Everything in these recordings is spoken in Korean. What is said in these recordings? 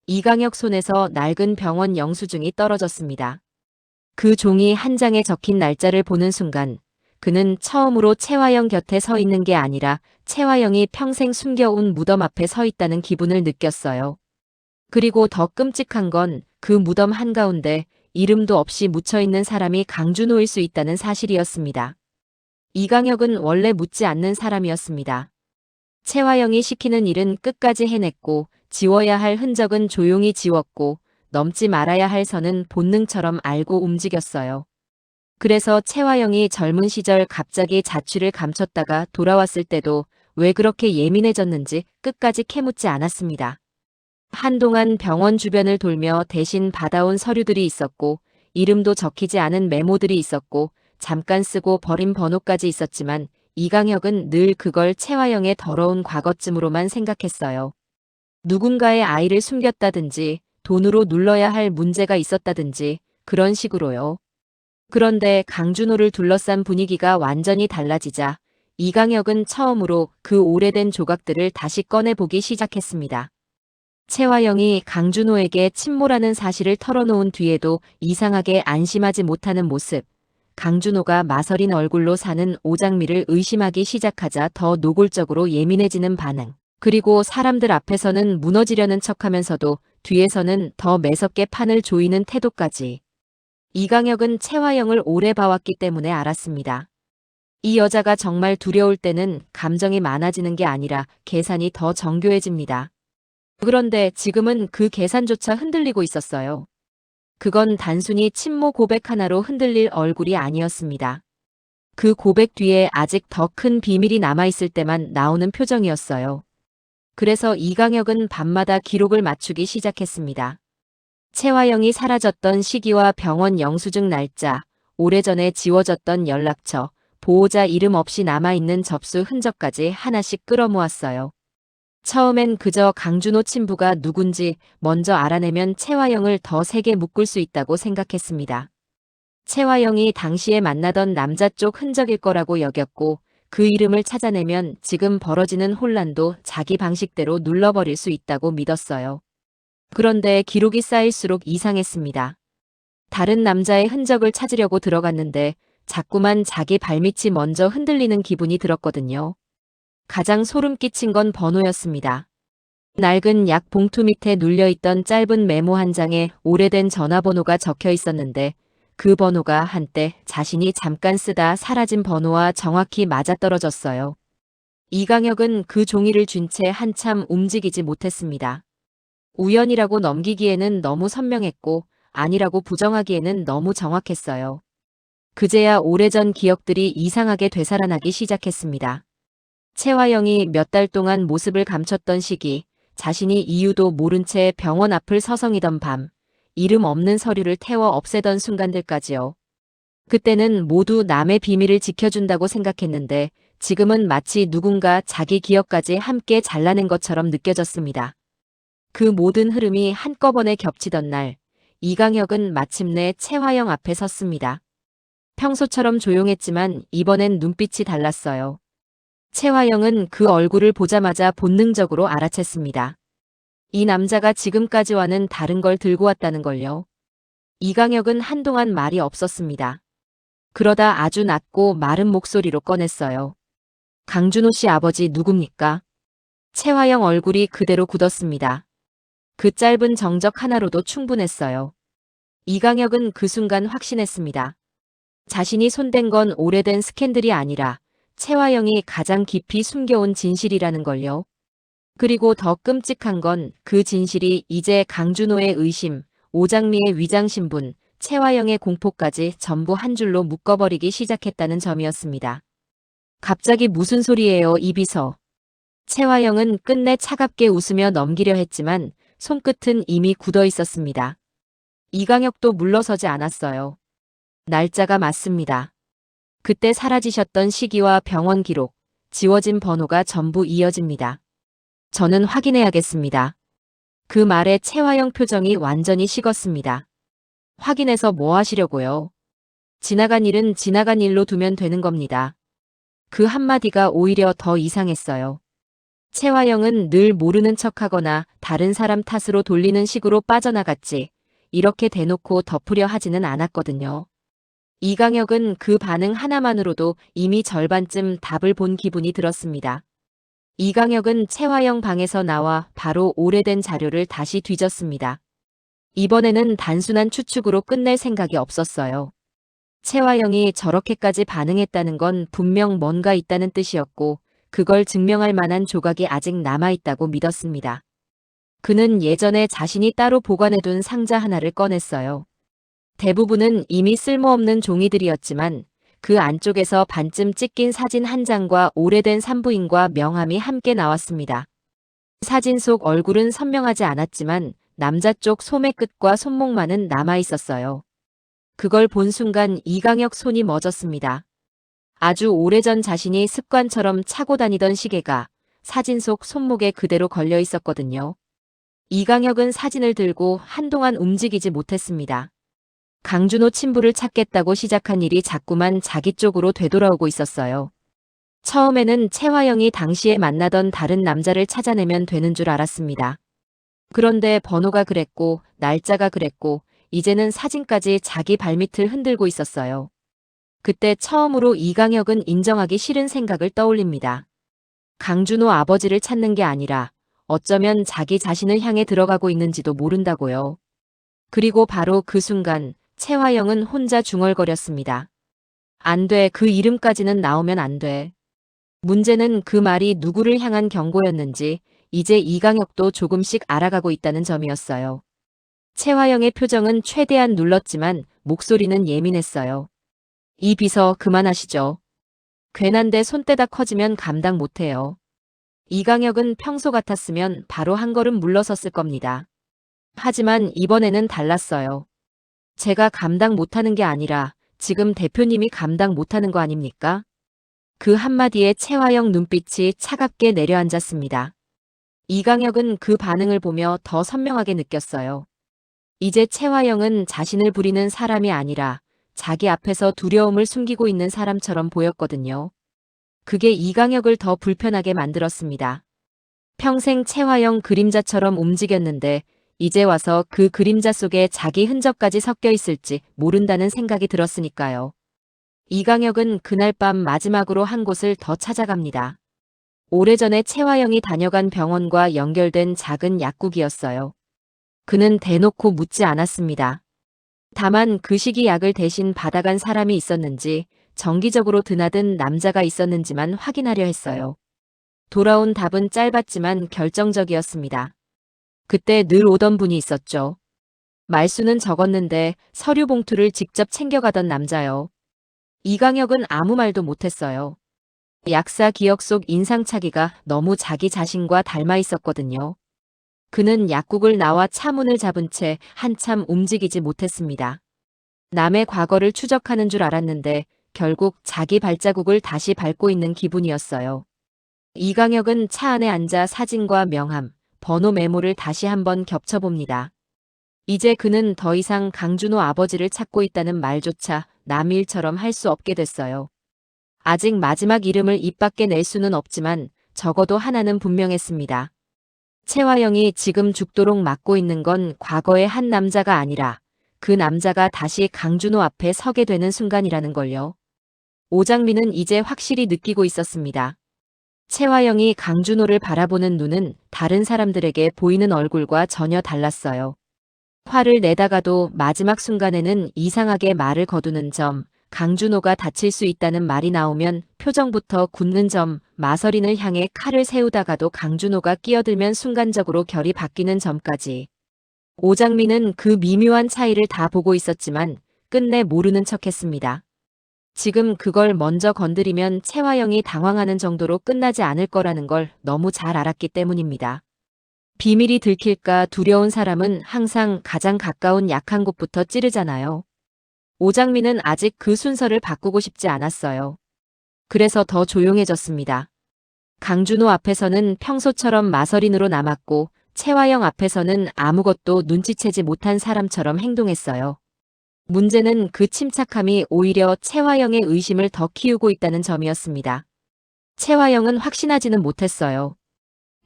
이강혁 손에서 낡은 병원 영수증이 떨어졌습니다. 그 종이 한 장에 적힌 날짜를 보는 순간 그는 처음으로 채화영 곁에 서 있는 게 아니라 채화영이 평생 숨겨온 무덤 앞에 서 있다는 기분을 느꼈어요. 그리고 더 끔찍한 건 그 무덤 한가운데 이름도 없이 묻혀있는 사람이 강준호일 수 있다는 사실이었습니다. 이강혁은 원래 묻지 않는 사람이었습니다. 채화영이 시키는 일은 끝까지 해냈고 지워야 할 흔적은 조용히 지웠고 넘지 말아야 할 선은 본능처럼 알고 움직였어요. 그래서 채화영이 젊은 시절 갑자기 자취를 감췄다가 돌아왔을 때도 왜 그렇게 예민해졌는지 끝까지 캐묻지 않았습니다. 한동안 병원 주변을 돌며 대신 받아온 서류들이 있었고 이름도 적히지 않은 메모들이 있었고 잠깐 쓰고 버린 번호까지 있었지만 이강혁은 늘 그걸 채화영의 더러운 과거쯤으로만 생각했어요. 누군가의 아이를 숨겼다든지 돈으로 눌러야 할 문제가 있었다든지 그런 식으로요. 그런데 강준호를 둘러싼 분위기가 완전히 달라지자 이강혁은 처음으로 그 오래된 조각들을 다시 꺼내보기 시작했습니다. 채화영이 강준호에게 침몰하는 사실을 털어놓은 뒤에도 이상하게 안심하지 못하는 모습, 강준호가 마서린 얼굴로 사는 오장미를 의심하기 시작하자 더 노골적으로 예민해지는 반응, 그리고 사람들 앞에서는 무너지려는 척하면서도 뒤에서는 더 매섭게 판을 조이는 태도까지. 이강혁은 채화영을 오래 봐왔기 때문에 알았습니다. 이 여자가 정말 두려울 때는 감정이 많아지는 게 아니라 계산이 더 정교해집니다. 그런데 지금은 그 계산조차 흔들리고 있었어요. 그건 단순히 친모 고백 하나로 흔들릴 얼굴이 아니었습니다. 그 고백 뒤에 아직 더 큰 비밀이 남아있을 때만 나오는 표정이었어요. 그래서 이강혁은 밤마다 기록을 맞추기 시작했습니다. 채화영이 사라졌던 시기와 병원 영수증 날짜, 오래전에 지워졌던 연락처, 보호자 이름 없이 남아있는 접수 흔적까지 하나씩 끌어모았어요. 처음엔 그저 강준호 친부가 누군지 먼저 알아내면 채화영을 더 세게 묶을 수 있다고 생각했습니다. 채화영이 당시에 만나던 남자 쪽 흔적일 거라고 여겼고 그 이름을 찾아내면 지금 벌어지는 혼란도 자기 방식대로 눌러버릴 수 있다고 믿었어요. 그런데 기록이 쌓일수록 이상했습니다. 다른 남자의 흔적을 찾으려고 들어갔는데 자꾸만 자기 발밑이 먼저 흔들리는 기분이 들었거든요. 가장 소름 끼친 건 번호였습니다. 낡은 약 봉투 밑에 눌려있던 짧은 메모 한 장에 오래된 전화번호가 적혀 있었는데 그 번호가 한때 자신이 잠깐 쓰다 사라진 번호와 정확히 맞아떨어졌어요. 이강혁은 그 종이를 쥔 채 한참 움직이지 못했습니다. 우연이라고 넘기기에는 너무 선명했고 아니라고 부정하기에는 너무 정확했어요. 그제야 오래전 기억들이 이상하게 되살아나기 시작했습니다. 채화영이 몇 달 동안 모습을 감췄던 시기, 자신이 이유도 모른 채 병원 앞을 서성이던 밤, 이름 없는 서류를 태워 없애던 순간들까지요. 그때는 모두 남의 비밀을 지켜준다고 생각했는데 지금은 마치 누군가 자기 기억까지 함께 잘라낸 것처럼 느껴졌습니다. 그 모든 흐름이 한꺼번에 겹치던 날, 이강혁은 마침내 채화영 앞에 섰습니다. 평소처럼 조용했지만 이번엔 눈빛이 달랐어요. 채화영은 그 얼굴을 보자마자 본능적으로 알아챘습니다. 이 남자가 지금까지와는 다른 걸 들고 왔다는 걸요. 이강혁은 한동안 말이 없었습니다. 그러다 아주 낮고 마른 목소리로 꺼냈어요. 강준호 씨 아버지 누굽니까? 채화영 얼굴이 그대로 굳었습니다. 그 짧은 정적 하나로도 충분했어요. 이강혁은 그 순간 확신했습니다. 자신이 손댄 건 오래된 스캔들이 아니라 채화영이 가장 깊이 숨겨온 진실이라는 걸요. 그리고 더 끔찍한 건 그 진실이 이제 강준호의 의심, 오장미의 위장신분, 채화영의 공포까지 전부 한 줄로 묶어버리기 시작했다는 점이었습니다. 갑자기 무슨 소리예요, 이 비서. 채화영은 끝내 차갑게 웃으며 넘기려 했지만 손끝은 이미 굳어 있었습니다. 이강혁도 물러서지 않았어요. 날짜가 맞습니다. 그때 사라지셨던 시기와 병원 기록, 지워진 번호가 전부 이어집니다. 저는 확인해야겠습니다. 그 말에 채화영 표정이 완전히 식었습니다. 확인해서 뭐 하시려고요? 지나간 일은 지나간 일로 두면 되는 겁니다. 그 한마디가 오히려 더 이상했어요. 채화영은 늘 모르는 척하거나 다른 사람 탓으로 돌리는 식으로 빠져나갔지, 이렇게 대놓고 덮으려 하지는 않았거든요. 이강혁은 그 반응 하나만으로도 이미 절반쯤 답을 본 기분이 들었습니다. 이강혁은 채화영 방에서 나와 바로 오래된 자료를 다시 뒤졌습니다. 이번에는 단순한 추측으로 끝낼 생각이 없었어요. 채화영이 저렇게까지 반응했다는 건 분명 뭔가 있다는 뜻이었고, 그걸 증명할 만한 조각이 아직 남아있다고 믿었습니다. 그는 예전에 자신이 따로 보관해둔 상자 하나를 꺼냈어요. 대부분은 이미 쓸모없는 종이들이었지만 그 안쪽에서 반쯤 찢긴 사진 한 장과 오래된 산부인과 명함이 함께 나왔습니다. 사진 속 얼굴은 선명하지 않았지만 남자 쪽 소매 끝과 손목만은 남아있었어요. 그걸 본 순간 이강혁 손이 멎었습니다. 아주 오래전 자신이 습관처럼 차고 다니던 시계가 사진 속 손목에 그대로 걸려 있었거든요. 이강혁은 사진을 들고 한동안 움직이지 못했습니다. 강준호 친부를 찾겠다고 시작한 일이 자꾸만 자기 쪽으로 되돌아오고 있었어요. 처음에는 채화영이 당시에 만나던 다른 남자를 찾아내면 되는 줄 알았습니다. 그런데 번호가 그랬고 날짜가 그랬고 이제는 사진까지 자기 발밑을 흔들고 있었어요. 그때 처음으로 이강혁은 인정하기 싫은 생각을 떠올립니다. 강준호 아버지를 찾는 게 아니라 어쩌면 자기 자신을 향해 들어가고 있는지도 모른다고요. 그리고 바로 그 순간 채화영은 혼자 중얼거렸습니다. 안 돼, 그 이름까지는 나오면 안 돼. 문제는 그 말이 누구를 향한 경고였는지 이제 이강혁도 조금씩 알아가고 있다는 점이었어요. 채화영의 표정은 최대한 눌렀지만 목소리는 예민했어요. 이 비서 그만하시죠. 괜한데 손대다 커지면 감당 못해요. 이강혁은 평소 같았으면 바로 한 걸음 물러섰을 겁니다. 하지만 이번에는 달랐어요. 제가 감당 못하는 게 아니라 지금 대표님이 감당 못하는 거 아닙니까? 그 한마디에 채화영 눈빛이 차갑게 내려앉았습니다. 이강혁은 그 반응을 보며 더 선명하게 느꼈어요. 이제 채화영은 자신을 부리는 사람이 아니라 자기 앞에서 두려움을 숨기고 있는 사람처럼 보였거든요. 그게 이강혁을 더 불편하게 만들었습니다. 평생 채화영 그림자처럼 움직였는데 이제 와서 그 그림자 속에 자기 흔적까지 섞여 있을지 모른다는 생각이 들었으니까요. 이강혁은 그날 밤 마지막으로 한 곳을 더 찾아갑니다. 오래전에 채화영이 다녀간 병원과 연결된 작은 약국이었어요. 그는 대놓고 묻지 않았습니다. 다만 그 시기 약을 대신 받아간 사람이 있었는지, 정기적으로 드나든 남자가 있었는지만 확인하려 했어요. 돌아온 답은 짧았지만 결정적이었습니다. 그때 늘 오던 분이 있었죠. 말수는 적었는데 서류 봉투를 직접 챙겨가던 남자요. 이강혁은 아무 말도 못했어요. 약사 기억 속 인상착의가 너무 자기 자신과 닮아 있었거든요. 그는 약국을 나와 차문을 잡은 채 한참 움직이지 못했습니다. 남의 과거를 추적하는 줄 알았는데 결국 자기 발자국을 다시 밟고 있는 기분이었어요. 이강혁은 차 안에 앉아 사진과 명함, 번호 메모를 다시 한번 겹쳐봅니다. 이제 그는 더 이상 강준호 아버지를 찾고 있다는 말조차 남일처럼 할 수 없게 됐어요. 아직 마지막 이름을 입 밖에 낼 수는 없지만 적어도 하나는 분명했습니다. 채화영이 지금 죽도록 막고 있는 건 과거의 한 남자가 아니라 그 남자가 다시 강준호 앞에 서게 되는 순간이라는 걸요. 오장민은 이제 확실히 느끼고 있었습니다. 채화영이 강준호를 바라보는 눈은 다른 사람들에게 보이는 얼굴과 전혀 달랐어요. 화를 내다가도 마지막 순간에는 이상하게 말을 거두는 점, 강준호가 다칠 수 있다는 말이 나오면 표정부터 굳는 점, 마서린을 향해 칼을 세우다가도 강준호가 끼어들면 순간적으로 결이 바뀌는 점까지. 오장민은 그 미묘한 차이를 다 보고 있었지만 끝내 모르는 척했습니다. 지금 그걸 먼저 건드리면 채화영이 당황하는 정도로 끝나지 않을 거라는 걸 너무 잘 알았기 때문입니다. 비밀이 들킬까 두려운 사람은 항상 가장 가까운 약한 곳부터 찌르잖아요. 오장민은 아직 그 순서를 바꾸고 싶지 않았어요. 그래서 더 조용해졌습니다. 강준호 앞에서는 평소처럼 마서린으로 남았고 채화영 앞에서는 아무것도 눈치채지 못한 사람처럼 행동했어요. 문제는 그 침착함이 오히려 채화영의 의심을 더 키우고 있다는 점이었습니다. 채화영은 확신하지는 못했어요.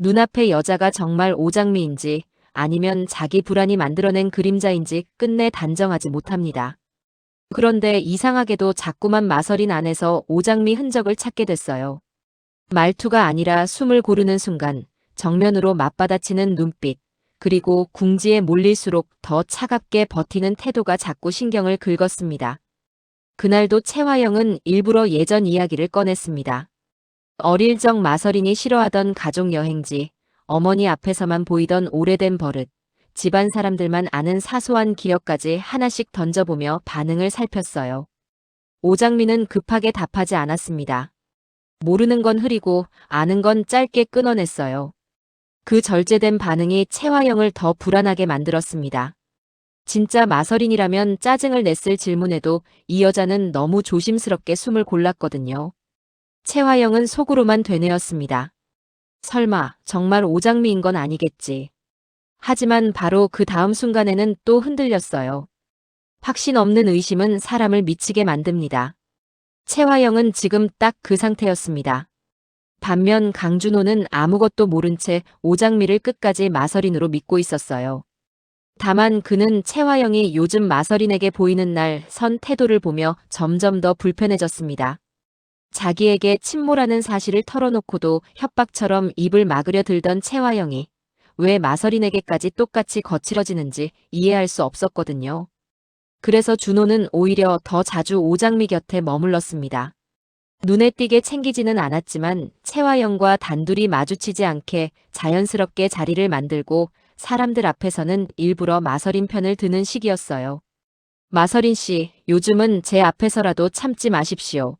눈앞의 여자가 정말 오장미인지 아니면 자기 불안이 만들어낸 그림자인지 끝내 단정하지 못합니다. 그런데 이상하게도 자꾸만 마서린 안에서 오장미 흔적을 찾게 됐어요. 말투가 아니라 숨을 고르는 순간, 정면으로 맞받아치는 눈빛, 그리고 궁지에 몰릴수록 더 차갑게 버티는 태도가 자꾸 신경을 긁었습니다. 그날도 채화영은 일부러 예전 이야기를 꺼냈습니다. 어릴 적 마서린이 싫어하던 가족 여행지, 어머니 앞에서만 보이던 오래된 버릇, 집안 사람들만 아는 사소한 기억까지 하나씩 던져보며 반응을 살폈어요. 오장미는 급하게 답하지 않았습니다. 모르는 건 흐리고 아는 건 짧게 끊어냈어요. 그 절제된 반응이 채화영을 더 불안하게 만들었습니다. 진짜 마서린이라면 짜증을 냈을 질문에도 이 여자는 너무 조심스럽게 숨을 골랐거든요. 채화영은 속으로만 되뇌었습니다. 설마 정말 오장미인 건 아니겠지. 하지만 바로 그 다음 순간에는 또 흔들렸어요. 확신 없는 의심은 사람을 미치게 만듭니다. 채화영은 지금 딱 그 상태였습니다. 반면 강준호는 아무것도 모른 채 오장미를 끝까지 마서린으로 믿고 있었어요. 다만 그는 채화영이 요즘 마서린에게 보이는 날 선 태도를 보며 점점 더 불편해졌습니다. 자기에게 침몰하는 사실을 털어놓고도 협박처럼 입을 막으려 들던 채화영이 왜 마서린에게까지 똑같이 거칠어지는지 이해할 수 없었거든요. 그래서 준호는 오히려 더 자주 오장미 곁에 머물렀습니다. 눈에 띄게 챙기지는 않았지만 채화영과 단둘이 마주치지 않게 자연스럽게 자리를 만들고 사람들 앞에서는 일부러 마서린 편을 드는 시기였어요. 마서린 씨, 요즘은 제 앞에서라도 참지 마십시오.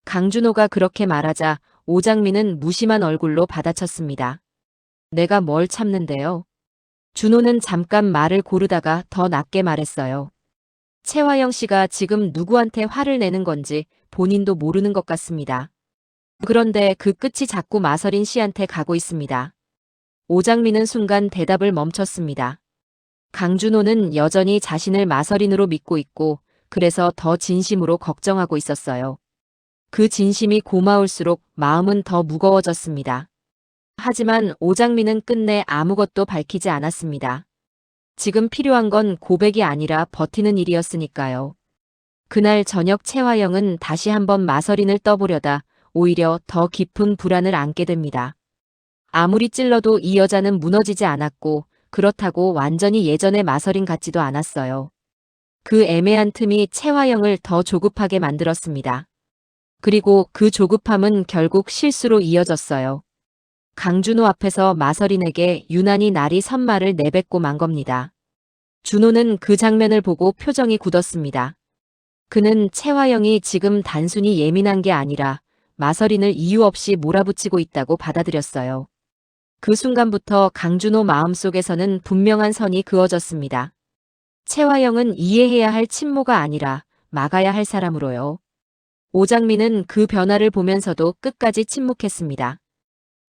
강준호가 그렇게 말하자 오장미는 무심한 얼굴로 받아쳤습니다. 내가 뭘 참는데요? 준호는 잠깐 말을 고르다가 더 낮게 말했어요. 채화영 씨가 지금 누구한테 화를 내는 건지 본인도 모르는 것 같습니다. 그런데 그 끝이 자꾸 마서린 씨한테 가고 있습니다. 오장미는 순간 대답을 멈췄습니다. 강준호는 여전히 자신을 마서린으로 믿고 있고 그래서 더 진심으로 걱정하고 있었어요. 그 진심이 고마울수록 마음은 더 무거워졌습니다. 하지만 오장미는 끝내 아무것도 밝히지 않았습니다. 지금 필요한 건 고백이 아니라 버티는 일이었으니까요. 그날 저녁 채화영은 다시 한번 마서린을 떠보려다 오히려 더 깊은 불안을 안게 됩니다. 아무리 찔러도 이 여자는 무너지지 않았고 그렇다고 완전히 예전의 마서린 같지도 않았어요. 그 애매한 틈이 채화영을 더 조급하게 만들었습니다. 그리고 그 조급함은 결국 실수로 이어졌어요. 강준호 앞에서 마서린에게 유난히 날이 선 말을 내뱉고 만 겁니다. 준호는 그 장면을 보고 표정이 굳었습니다. 그는 채화영이 지금 단순히 예민한 게 아니라 마서린을 이유 없이 몰아붙이고 있다고 받아들였어요. 그 순간부터 강준호 마음속에서는 분명한 선이 그어졌습니다. 채화영은 이해해야 할 친모가 아니라 막아야 할 사람으로요. 오장미는 그 변화를 보면서도 끝까지 침묵했습니다.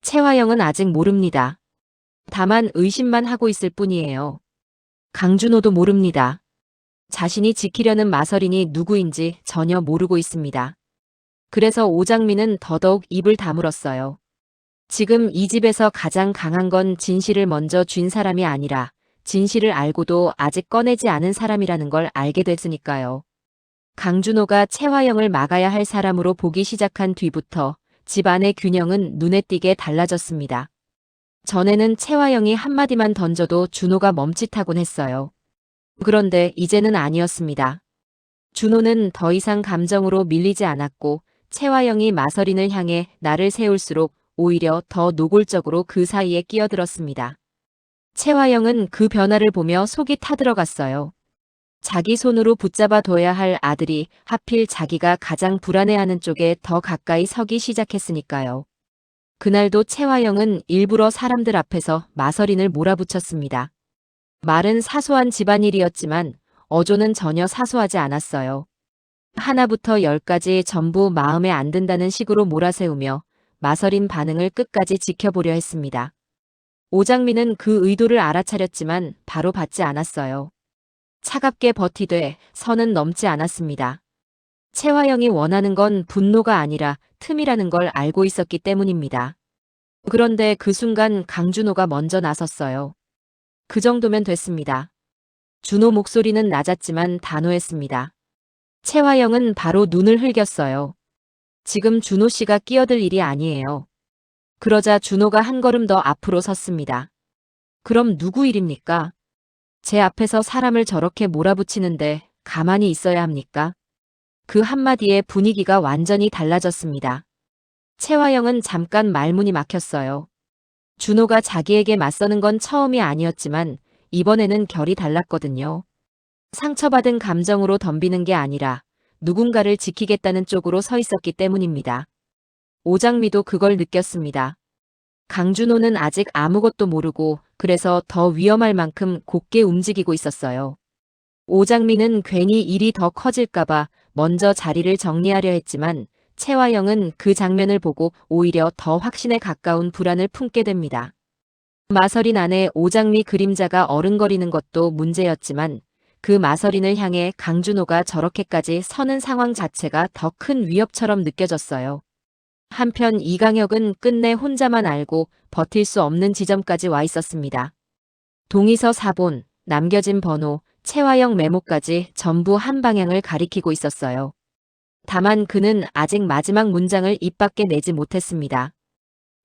채화영은 아직 모릅니다. 다만 의심만 하고 있을 뿐이에요. 강준호도 모릅니다. 자신이 지키려는 마서린이 누구인지 전혀 모르고 있습니다. 그래서 오장미는 더더욱 입을 다물었어요. 지금 이 집에서 가장 강한 건 진실을 먼저 쥔 사람이 아니라 진실을 알고도 아직 꺼내지 않은 사람이라는 걸 알게 됐으니까요. 강준호가 채화영을 막아야 할 사람으로 보기 시작한 뒤부터 집안의 균형은 눈에 띄게 달라졌습니다. 전에는 채화영이 한마디만 던져도 준호가 멈칫하곤 했어요. 그런데 이제는 아니었습니다. 준호는 더 이상 감정으로 밀리지 않았고 채화영이 마서린을 향해 날을 세울수록 오히려 더 노골적으로 그 사이에 끼어들었습니다. 채화영은 그 변화를 보며 속이 타들어갔어요. 자기 손으로 붙잡아 둬야 할 아들이 하필 자기가 가장 불안해하는 쪽에 더 가까이 서기 시작했으니까요. 그날도 채화영은 일부러 사람들 앞에서 마서린을 몰아붙였습니다. 말은 사소한 집안일이었지만 어조는 전혀 사소하지 않았어요. 하나부터 열까지 전부 마음에 안 든다는 식으로 몰아세우며 마서린 반응을 끝까지 지켜보려 했습니다. 오장미는 그 의도를 알아차렸지만 바로 받지 않았어요. 차갑게 버티되 선은 넘지 않았습니다. 채화영이 원하는 건 분노가 아니라 틈이라는 걸 알고 있었기 때문입니다. 그런데 그 순간 강준호가 먼저 나섰어요. 그 정도면 됐습니다. 준호 목소리는 낮았지만 단호했습니다. 채화영은 바로 눈을 흘겼어요. 지금 준호 씨가 끼어들 일이 아니에요. 그러자 준호가 한 걸음 더 앞으로 섰습니다. 그럼 누구 일입니까? 제 앞에서 사람을 저렇게 몰아붙이는데 가만히 있어야 합니까? 그 한마디에 분위기가 완전히 달라졌습니다. 채화영은 잠깐 말문이 막혔어요. 준호가 자기에게 맞서는 건 처음이 아니었지만 이번에는 결이 달랐거든요. 상처받은 감정으로 덤비는 게 아니라 누군가를 지키겠다는 쪽으로 서 있었기 때문입니다. 오장미도 그걸 느꼈습니다. 강준호는 아직 아무것도 모르고 그래서 더 위험할 만큼 곱게 움직이고 있었어요. 오장미는 괜히 일이 더 커질까봐 먼저 자리를 정리하려 했지만 채화영은 그 장면을 보고 오히려 더 확신에 가까운 불안을 품게 됩니다. 마서린 안에 오장미 그림자가 어른거리는 것도 문제였지만 그 마서린을 향해 강준호가 저렇게까지 서는 상황 자체가 더 큰 위협처럼 느껴졌어요. 한편 이강혁은 끝내 혼자만 알고 버틸 수 없는 지점까지 와 있었습니다. 동의서 사본, 남겨진 번호, 채화영 메모까지 전부 한 방향을 가리키고 있었어요. 다만 그는 아직 마지막 문장을 입 밖에 내지 못했습니다.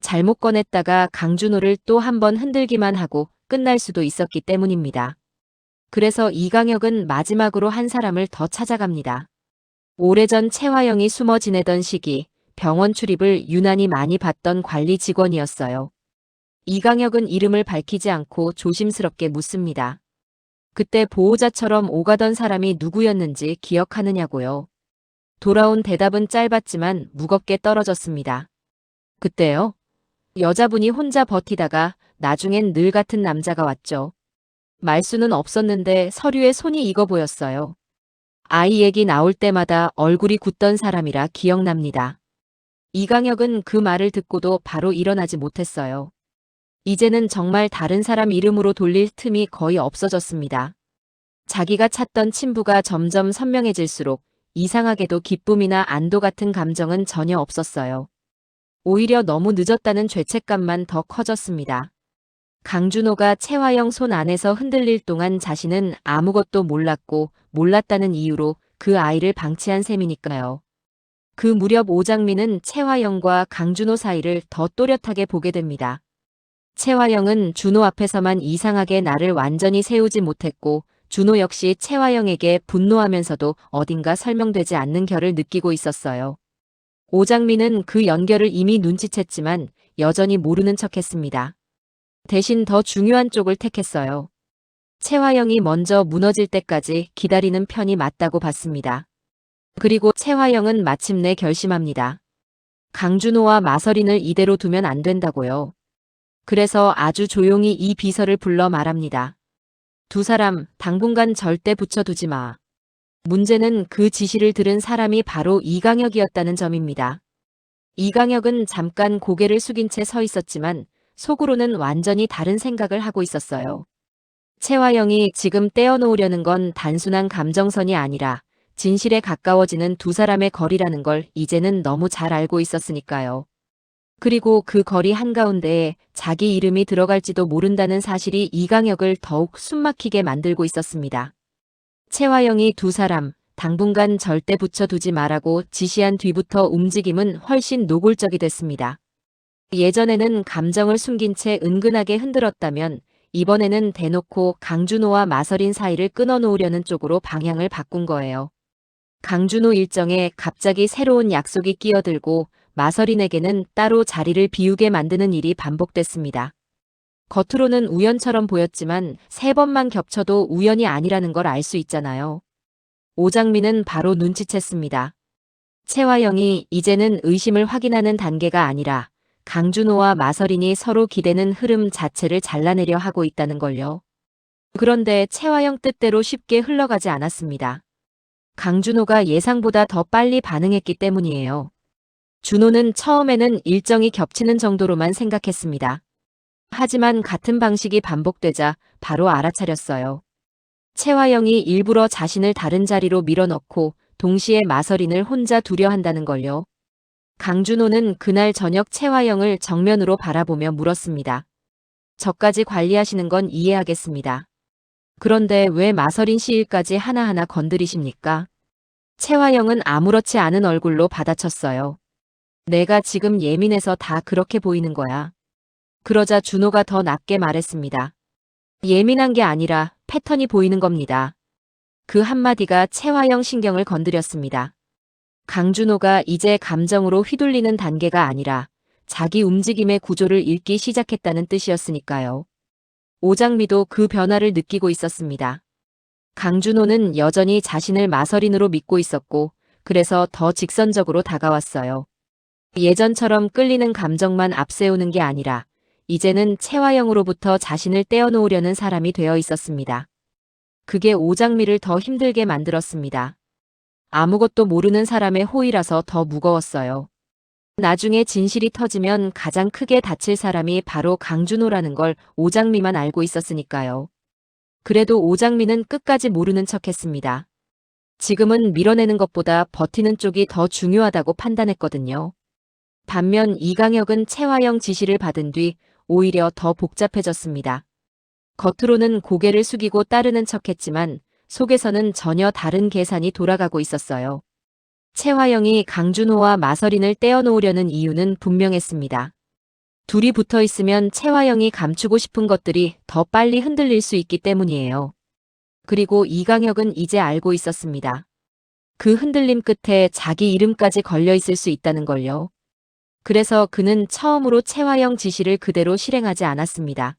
잘못 꺼냈다가 강준호를 또 한 번 흔들기만 하고 끝날 수도 있었기 때문입니다. 그래서 이강혁은 마지막으로 한 사람을 더 찾아갑니다. 오래전 채화영이 숨어 지내던 시기 병원 출입을 유난히 많이 봤던 관리 직원이었어요. 이강혁은 이름을 밝히지 않고 조심스럽게 묻습니다. 그때 보호자처럼 오가던 사람이 누구였는지 기억하느냐고요. 돌아온 대답은 짧았지만 무겁게 떨어졌습니다. 그때요? 여자분이 혼자 버티다가 나중엔 늘 같은 남자가 왔죠. 말수는 없었는데 서류에 손이 익어 보였어요. 아이 얘기 나올 때마다 얼굴이 굳던 사람이라 기억납니다. 이강혁은 그 말을 듣고도 바로 일어나지 못했어요. 이제는 정말 다른 사람 이름으로 돌릴 틈이 거의 없어졌습니다. 자기가 찾던 친부가 점점 선명해질수록 이상하게도 기쁨이나 안도 같은 감정은 전혀 없었어요. 오히려 너무 늦었다는 죄책감만 더 커졌습니다. 강준호가 채화영 손 안에서 흔들릴 동안 자신은 아무것도 몰랐고 몰랐다는 이유로 그 아이를 방치한 셈이니까요. 그 무렵 오장미는 채화영과 강준호 사이를 더 또렷하게 보게 됩니다. 채화영은 준호 앞에서만 이상하게 나를 완전히 세우지 못했고 준호 역시 채화영에게 분노하면서도 어딘가 설명되지 않는 결을 느끼고 있었어요. 오장미는 그 연결을 이미 눈치챘지만 여전히 모르는 척했습니다. 대신 더 중요한 쪽을 택했어요. 채화영이 먼저 무너질 때까지 기다리는 편이 맞다고 봤습니다. 그리고 채화영은 마침내 결심합니다. 강준호와 마서린을 이대로 두면 안 된다고요. 그래서 아주 조용히 이 비서를 불러 말합니다. 두 사람 당분간 절대 붙여두지 마. 문제는 그 지시를 들은 사람이 바로 이강혁이었다는 점입니다. 이강혁은 잠깐 고개를 숙인 채 서 있었지만 속으로는 완전히 다른 생각을 하고 있었어요. 채화영이 지금 떼어놓으려는 건 단순한 감정선이 아니라 진실에 가까워지는 두 사람의 거리라는 걸 이제는 너무 잘 알고 있었으니까요. 그리고 그 거리 한가운데에 자기 이름이 들어갈지도 모른다는 사실이 이강혁을 더욱 숨막히게 만들고 있었습니다. 채화영이 두 사람 당분간 절대 붙여두지 말라고 지시한 뒤부터 움직임은 훨씬 노골적이 됐습니다. 예전에는 감정을 숨긴 채 은근하게 흔들었다면 이번에는 대놓고 강준호와 마서린 사이를 끊어놓으려는 쪽으로 방향을 바꾼 거예요. 강준호 일정에 갑자기 새로운 약속이 끼어들고 마서린에게는 따로 자리를 비우게 만드는 일이 반복됐습니다. 겉으로는 우연처럼 보였지만 3번만 겹쳐도 우연이 아니라는 걸 알 수 있잖아요. 오장미는 바로 눈치챘습니다. 채화영이 이제는 의심을 확인하는 단계가 아니라 강준호와 마서린이 서로 기대는 흐름 자체를 잘라내려 하고 있다는 걸요. 그런데 채화영 뜻대로 쉽게 흘러가지 않았습니다. 강준호가 예상보다 더 빨리 반응했기 때문이에요. 준호는 처음에는 일정이 겹치는 정도로만 생각했습니다. 하지만 같은 방식이 반복되자 바로 알아차렸어요. 채화영이 일부러 자신을 다른 자리로 밀어넣고 동시에 마서린을 혼자 두려 한다는 걸요. 강준호는 그날 저녁 채화영을 정면으로 바라보며 물었습니다. 저까지 관리하시는 건 이해하겠습니다. 그런데 왜 마서린 씨 일까지 하나하나 건드리십니까? 채화영은 아무렇지 않은 얼굴로 받아쳤어요. 내가 지금 예민해서 다 그렇게 보이는 거야. 그러자 준호가 더 낮게 말했습니다. 예민한 게 아니라 패턴이 보이는 겁니다. 그 한마디가 채화영 신경을 건드렸습니다. 강준호가 이제 감정으로 휘둘리는 단계가 아니라 자기 움직임의 구조를 읽기 시작했다는 뜻이었으니까요. 오장미도 그 변화를 느끼고 있었습니다. 강준호는 여전히 자신을 마서린으로 믿고 있었고 그래서 더 직선적으로 다가왔어요. 예전처럼 끌리는 감정만 앞세우는 게 아니라 이제는 채화영으로부터 자신을 떼어놓으려는 사람이 되어 있었습니다. 그게 오장미를 더 힘들게 만들었습니다. 아무것도 모르는 사람의 호의라서 더 무거웠어요. 나중에 진실이 터지면 가장 크게 다칠 사람이 바로 강준호라는 걸 오장미만 알고 있었으니까요. 그래도 오장미는 끝까지 모르는 척했습니다. 지금은 밀어내는 것보다 버티는 쪽이 더 중요하다고 판단했거든요. 반면 이강혁은 채화영 지시를 받은 뒤 오히려 더 복잡해졌습니다. 겉으로는 고개를 숙이고 따르는 척했지만 속에서는 전혀 다른 계산이 돌아가고 있었어요. 채화영이 강준호와 마서린을 떼어놓으려는 이유는 분명했습니다. 둘이 붙어 있으면 채화영이 감추고 싶은 것들이 더 빨리 흔들릴 수 있기 때문이에요. 그리고 이강혁은 이제 알고 있었습니다. 그 흔들림 끝에 자기 이름까지 걸려 있을 수 있다는 걸요. 그래서 그는 처음으로 채화영 지시를 그대로 실행하지 않았습니다.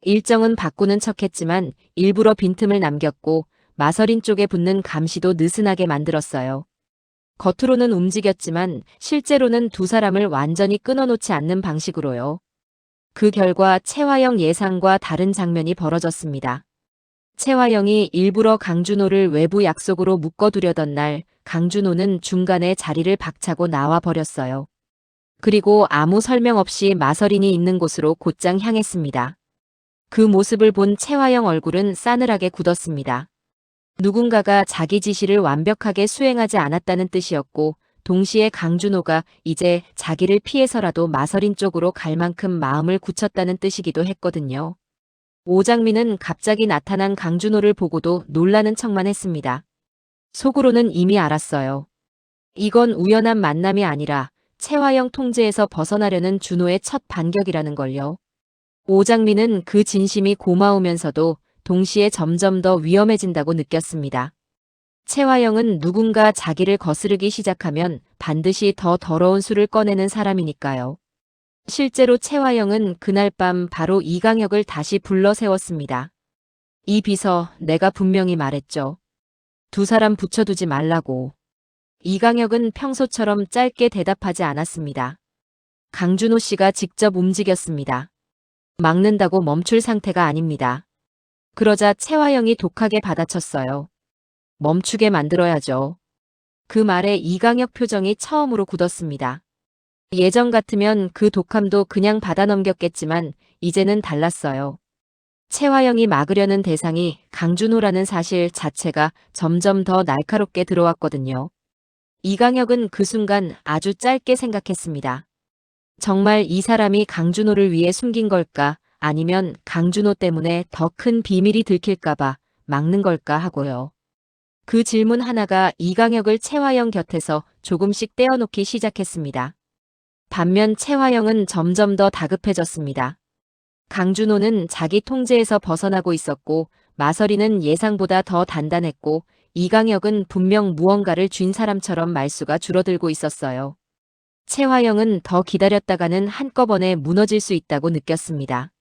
일정은 바꾸는 척했지만 일부러 빈틈을 남겼고 마서린 쪽에 붙는 감시도 느슨하게 만들었어요. 겉으로는 움직였지만 실제로는 두 사람을 완전히 끊어놓지 않는 방식으로요. 그 결과 채화영 예상과 다른 장면이 벌어졌습니다. 채화영이 일부러 강준호를 외부 약속으로 묶어두려던 날 강준호는 중간에 자리를 박차고 나와 버렸어요. 그리고 아무 설명 없이 마서린이 있는 곳으로 곧장 향했습니다. 그 모습을 본 채화영 얼굴은 싸늘하게 굳었습니다. 누군가가 자기 지시를 완벽하게 수행하지 않았다는 뜻이었고 동시에 강준호가 이제 자기를 피해서라도 마서린 쪽으로 갈 만큼 마음을 굳혔다는 뜻이기도 했거든요. 오장미는 갑자기 나타난 강준호를 보고도 놀라는 척만 했습니다. 속으로는 이미 알았어요. 이건 우연한 만남이 아니라 채화영 통제에서 벗어나려는 준호의 첫 반격이라는 걸요. 오장미는 그 진심이 고마우면서도 동시에 점점 더 위험해진다고 느꼈습니다. 채화영은 누군가 자기를 거스르기 시작하면 반드시 더 더러운 수를 꺼내는 사람이니까요. 실제로 채화영은 그날 밤 바로 이강혁을 다시 불러 세웠습니다. 이 비서, 내가 분명히 말했죠. 두 사람 붙여두지 말라고. 이강혁은 평소처럼 짧게 대답하지 않았습니다. 강준호 씨가 직접 움직였습니다. 막는다고 멈출 상태가 아닙니다. 그러자 채화영이 독하게 받아쳤어요. 멈추게 만들어야죠. 그 말에 이강혁 표정이 처음으로 굳었습니다. 예전 같으면 그 독함도 그냥 받아넘겼겠지만 이제는 달랐어요. 채화영이 막으려는 대상이 강준호라는 사실 자체가 점점 더 날카롭게 들어왔거든요. 이강혁은 그 순간 아주 짧게 생각했습니다. 정말 이 사람이 강준호를 위해 숨긴 걸까? 아니면 강준호 때문에 더 큰 비밀이 들킬까봐 막는 걸까 하고요. 그 질문 하나가 이강혁을 채화영 곁에서 조금씩 떼어놓기 시작했습니다. 반면 채화영은 점점 더 다급해졌습니다. 강준호는 자기 통제에서 벗어나고 있었고 마서리는 예상보다 더 단단했고 이강혁은 분명 무언가를 쥔 사람처럼 말수가 줄어들고 있었어요. 채화영은 더 기다렸다가는 한꺼번에 무너질 수 있다고 느꼈습니다.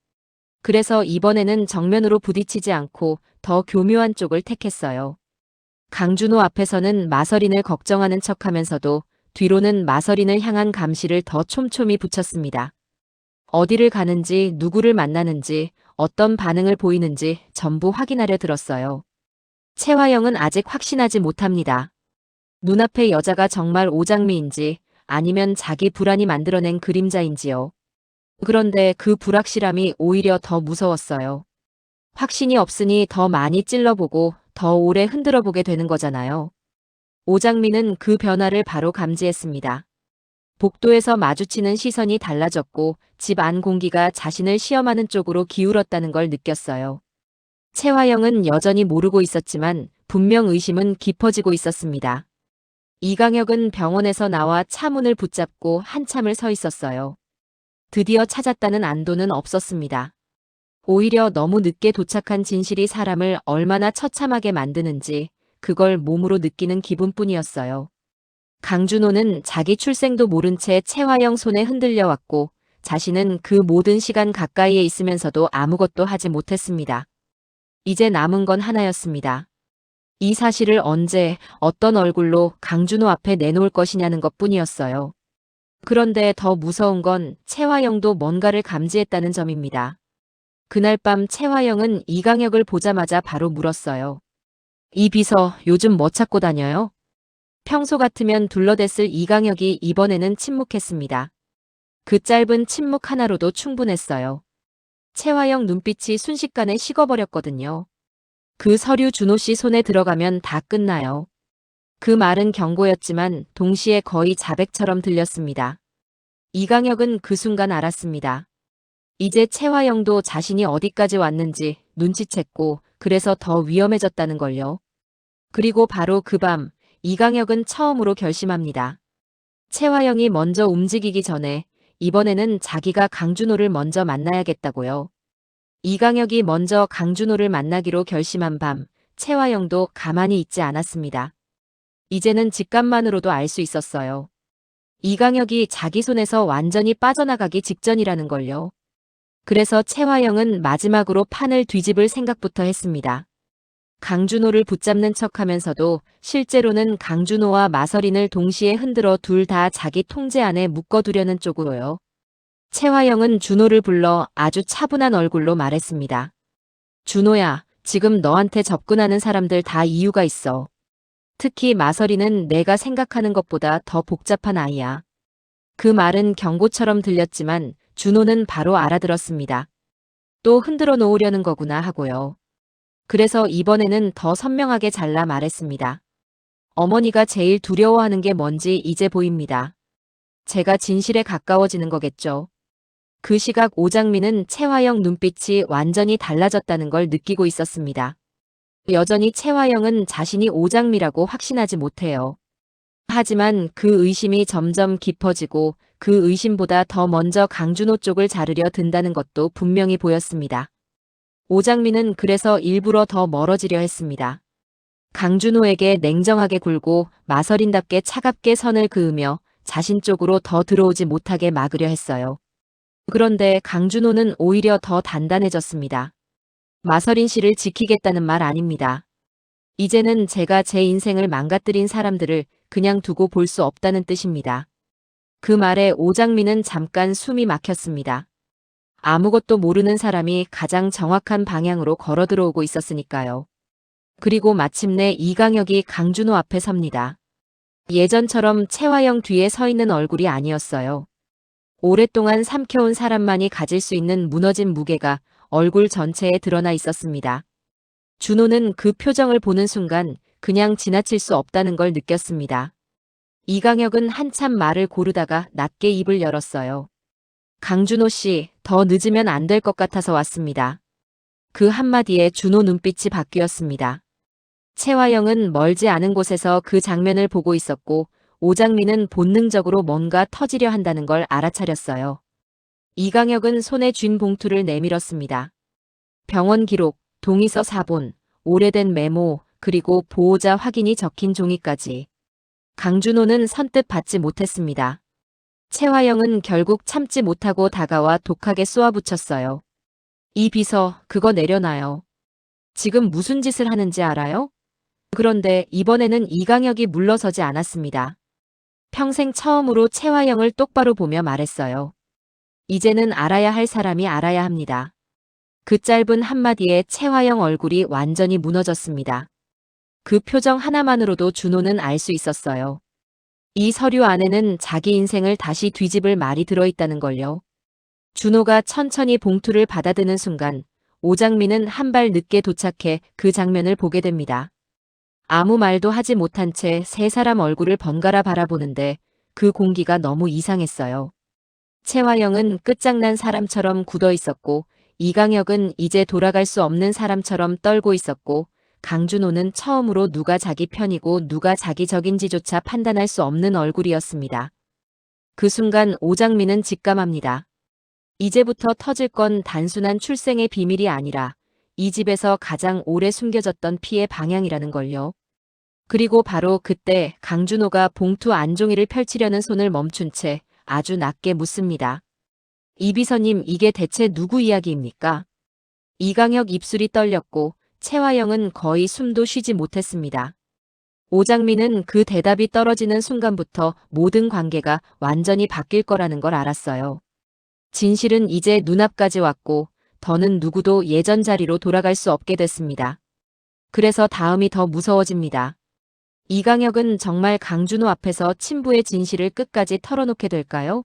그래서 이번에는 정면으로 부딪히지 않고 더 교묘한 쪽을 택했어요. 강준호 앞에서는 마서린을 걱정하는 척하면서도 뒤로는 마서린을 향한 감시를 더 촘촘히 붙였습니다. 어디를 가는지, 누구를 만나는지, 어떤 반응을 보이는지 전부 확인하려 들었어요. 채화영은 아직 확신하지 못합니다. 눈앞의 여자가 정말 오장미인지 아니면 자기 불안이 만들어낸 그림자인지요. 그런데 그 불확실함이 오히려 더 무서웠어요. 확신이 없으니 더 많이 찔러보고 더 오래 흔들어보게 되는 거잖아요. 오장미는 그 변화를 바로 감지했습니다. 복도에서 마주치는 시선이 달라졌고 집 안 공기가 자신을 시험하는 쪽으로 기울었다는 걸 느꼈어요. 채화영은 여전히 모르고 있었지만 분명 의심은 깊어지고 있었습니다. 이강혁은 병원에서 나와 차 문을 붙잡고 한참을 서 있었어요. 드디어 찾았다는 안도는 없었습니다. 오히려 너무 늦게 도착한 진실이 사람을 얼마나 처참하게 만드는지 그걸 몸으로 느끼는 기분뿐이었어요. 강준호는 자기 출생도 모른 채 채화영 손에 흔들려 왔고 자신은 그 모든 시간 가까이에 있으면서도 아무것도 하지 못했습니다. 이제 남은 건 하나였습니다. 이 사실을 언제 어떤 얼굴로 강준호 앞에 내놓을 것이냐는 것뿐이었어요. 그런데 더 무서운 건 채화영도 뭔가를 감지했다는 점입니다. 그날 밤 채화영은 이강혁을 보자마자 바로 물었어요. 이 비서 요즘 뭐 찾고 다녀요? 평소 같으면 둘러댔을 이강혁이 이번에는 침묵했습니다. 그 짧은 침묵 하나로도 충분했어요. 채화영 눈빛이 순식간에 식어버렸거든요. 그 서류 준호 씨 손에 들어가면 다 끝나요. 그 말은 경고였지만 동시에 거의 자백처럼 들렸습니다. 이강혁은 그 순간 알았습니다. 이제 채화영도 자신이 어디까지 왔는지 눈치챘고 그래서 더 위험해졌다는 걸요. 그리고 바로 그 밤 이강혁은 처음으로 결심합니다. 채화영이 먼저 움직이기 전에 이번에는 자기가 강준호를 먼저 만나야겠다고요. 이강혁이 먼저 강준호를 만나기로 결심한 밤 채화영도 가만히 있지 않았습니다. 이제는 직감만으로도 알 수 있었어요. 이강혁이 자기 손에서 완전히 빠져나가기 직전이라는 걸요. 그래서 채화영은 마지막으로 판을 뒤집을 생각부터 했습니다. 강준호를 붙잡는 척하면서도 실제로는 강준호와 마서린을 동시에 흔들어 둘 다 자기 통제 안에 묶어두려는 쪽으로요. 채화영은 준호를 불러 아주 차분한 얼굴로 말했습니다. 준호야, 지금 너한테 접근하는 사람들 다 이유가 있어. 특히 마서린은 내가 생각하는 것보다 더 복잡한 아이야. 그 말은 경고처럼 들렸지만 준호는 바로 알아들었습니다. 또 흔들어 놓으려는 거구나 하고요. 그래서 이번에는 더 선명하게 잘라 말했습니다. 어머니가 제일 두려워하는 게 뭔지 이제 보입니다. 제가 진실에 가까워지는 거겠죠. 그 시각 오장민은 채화영 눈빛이 완전히 달라졌다는 걸 느끼고 있었습니다. 여전히 채화영은 자신이 오장미라고 확신하지 못해요. 하지만 그 의심이 점점 깊어지고 그 의심보다 더 먼저 강준호 쪽을 자르려 든다는 것도 분명히 보였습니다. 오장민은 그래서 일부러 더 멀어지려 했습니다. 강준호에게 냉정하게 굴고 마서린답게 차갑게 선을 그으며 자신 쪽으로 더 들어오지 못하게 막으려 했어요. 그런데 강준호는 오히려 더 단단해졌습니다. 마서린 씨를 지키겠다는 말 아닙니다. 이제는 제가 제 인생을 망가뜨린 사람들을 그냥 두고 볼 수 없다는 뜻입니다. 그 말에 오장민은 잠깐 숨이 막혔습니다. 아무것도 모르는 사람이 가장 정확한 방향으로 걸어 들어오고 있었으니까요. 그리고 마침내 이강혁이 강준호 앞에 섭니다. 예전처럼 채화영 뒤에 서 있는 얼굴이 아니었어요. 오랫동안 삼켜온 사람만이 가질 수 있는 무너진 무게가 얼굴 전체에 드러나 있었습니다. 준호는 그 표정을 보는 순간 그냥 지나칠 수 없다는 걸 느꼈습니다. 이강혁은 한참 말을 고르다가 낮게 입을 열었어요. 강준호 씨, 더 늦으면 안 될 것 같아서 왔습니다. 그 한마디에 준호 눈빛이 바뀌었습니다. 채화영은 멀지 않은 곳에서 그 장면을 보고 있었고 오장민은 본능적으로 뭔가 터지려 한다는 걸 알아차렸어요. 이강혁은 손에 쥔 봉투를 내밀었습니다. 병원 기록, 동의서 4본, 오래된 메모, 그리고 보호자 확인이 적힌 종이까지. 강준호는 선뜻 받지 못했습니다. 채화영은 결국 참지 못하고 다가와 독하게 쏘아붙였어요. 이 비서, 그거 내려놔요. 지금 무슨 짓을 하는지 알아요? 그런데 이번에는 이강혁이 물러서지 않았습니다. 평생 처음으로 채화영을 똑바로 보며 말했어요. 이제는 알아야 할 사람이 알아야 합니다. 그 짧은 한마디에 채화영 얼굴이 완전히 무너졌습니다. 그 표정 하나만으로도 준호는 알 수 있었어요. 이 서류 안에는 자기 인생을 다시 뒤집을 말이 들어있다는 걸요. 준호가 천천히 봉투를 받아드는 순간 오장민은 한 발 늦게 도착해 그 장면을 보게 됩니다. 아무 말도 하지 못한 채 세 사람 얼굴을 번갈아 바라보는데 그 공기가 너무 이상했어요. 최화영은 끝장난 사람처럼 굳어 있었고, 이강혁은 이제 돌아갈 수 없는 사람처럼 떨고 있었고, 강준호는 처음으로 누가 자기 편이고 누가 자기 적인지조차 판단할 수 없는 얼굴이었습니다. 그 순간 오장민은 직감합니다. 이제부터 터질 건 단순한 출생의 비밀이 아니라 이 집에서 가장 오래 숨겨졌던 피해 방향이라는 걸요. 그리고 바로 그때 강준호가 봉투 안종이를 펼치려는 손을 멈춘 채 아주 낮게 묻습니다. 이비서님, 이게 대체 누구 이야기입니까? 이강혁 입술이 떨렸고 최화영은 거의 숨도 쉬지 못했습니다. 오장민은 그 대답이 떨어지는 순간부터 모든 관계가 완전히 바뀔 거라는 걸 알았어요. 진실은 이제 눈앞까지 왔고 더는 누구도 예전 자리로 돌아갈 수 없게 됐습니다. 그래서 다음이 더 무서워집니다. 이강혁은 정말 강준호 앞에서 친부의 진실을 끝까지 털어놓게 될까요?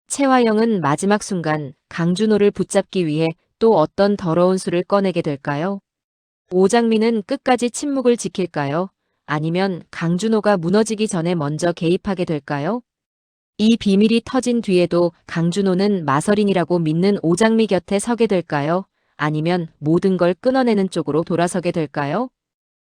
최화영은 마지막 순간 강준호를 붙잡기 위해 또 어떤 더러운 수를 꺼내게 될까요? 오장민은 끝까지 침묵을 지킬까요? 아니면 강준호가 무너지기 전에 먼저 개입하게 될까요? 이 비밀이 터진 뒤에도 강준호는 마서린이라고 믿는 오장미 곁에 서게 될까요? 아니면 모든 걸 끊어내는 쪽으로 돌아서게 될까요?